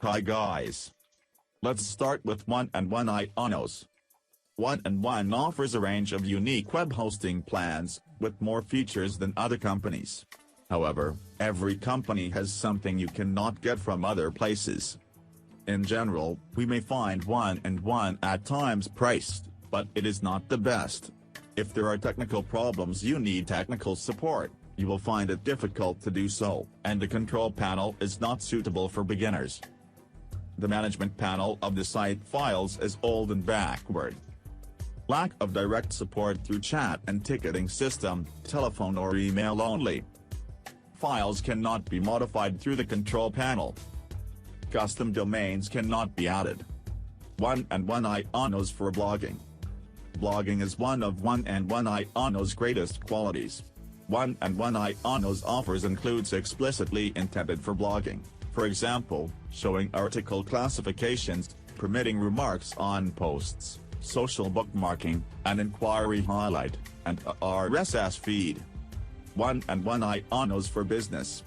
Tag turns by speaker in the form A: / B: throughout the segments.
A: Hi guys. Let's start with 1&1 ionos. 1&1 offers a range of unique web hosting plans, with more features than other companies. However, every company has something you cannot get from other places. In general, we may find 1&1 at times priced, but it is not the best. If there are technical problems you need technical support, you will find it difficult to do so, and the control panel is not suitable for beginners. The management panel of the site files is old and backward. Lack of direct support through chat and ticketing system, telephone or email only. Files cannot be modified through the control panel. Custom domains cannot be added. 1&1 ionos for blogging. Blogging is one of 1&1 ionos' greatest qualities. 1&1 ionos offers includes explicitly intended for blogging, for example, showing article classifications, permitting remarks on posts, social bookmarking, an inquiry highlight, and a RSS feed. 1&1 ionos for business.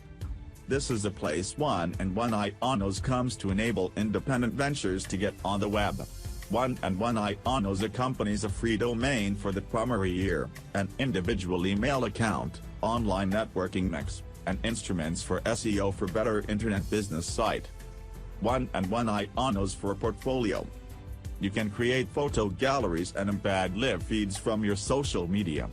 A: This is a place 1&1 ionos comes to enable independent ventures to get on the web. 1&1 ionos accompanies a free domain for the primary year, an individual email account, online networking mix, and instruments for SEO for better internet business site. 1&1 ionos for portfolio. You can create photo galleries and embed live feeds from your social media.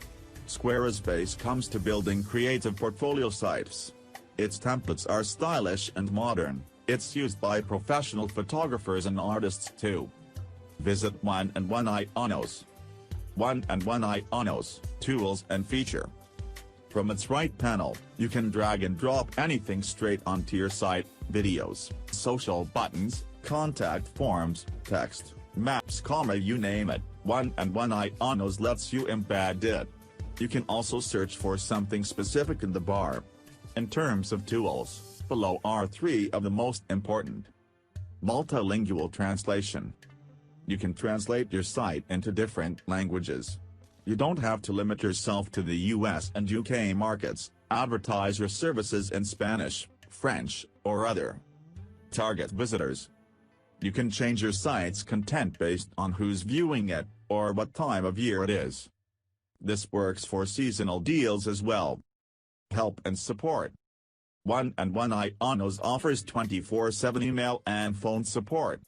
A: Squarespace comes to building creative portfolio sites. Its templates are stylish and modern. It's used by professional photographers and artists too. Visit 1&1 ionos. 1&1 ionos, tools and feature. From its right panel, you can drag and drop anything straight onto your site, videos, social buttons, contact forms, text, maps, you name it. 1&1 ionos lets you embed it. You can also search for something specific in the bar. In terms of tools, below are 3 of the most important. Multilingual translation. You can translate your site into different languages. You don't have to limit yourself to the US and UK markets. Advertise your services in Spanish, French, or other target visitors. You can change your site's content based on who's viewing it, or what time of year it is. This works for seasonal deals as well. Help and support. 1&1 ionos offers 24/7 email and phone support.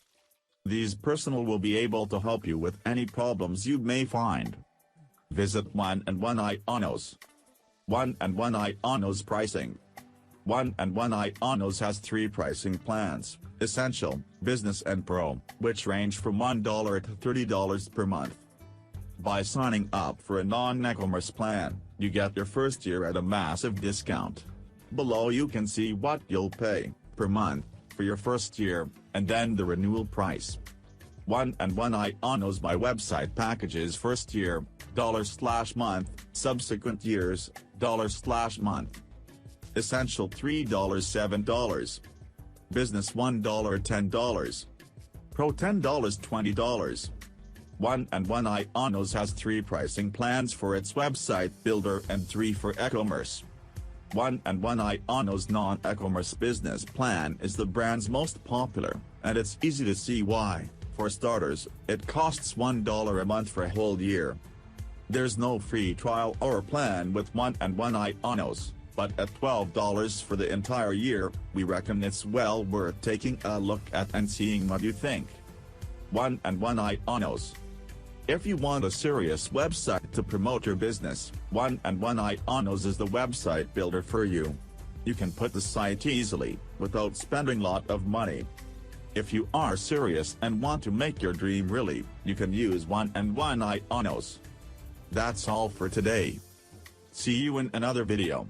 A: These personnel will be able to help you with any problems you may find. Visit 1&1 ionos. 1&1 ionos pricing. 1&1 ionos has 3 pricing plans, Essential, Business and Pro, which range from $1 to $30 per month. By signing up for a non-e-commerce plan, you get your first year at a massive discount. Below you can see what you'll pay per month for your first year, and then the renewal price. 1&1 ionos my website packages first year, $/month, subsequent years, $/month. Essential $3 $7. Business $1 $10. Pro $10 $20. 1&1 ionos has 3 pricing plans for its website builder and 3 for e-commerce. 1&1 ionos non-e-commerce business plan is the brand's most popular, and it's easy to see why. For starters, it costs $1 a month for a whole year. There's no free trial or plan with 1&1 ionos, but at $12 for the entire year, we reckon it's well worth taking a look at and seeing what you think. 1&1 ionos. If you want a serious website to promote your business, 1&1 ionos is the website builder for you. You can put the site easily, without spending a lot of money. If you are serious and want to make your dream really, you can use 1&1 ionos. That's all for today. See you in another video.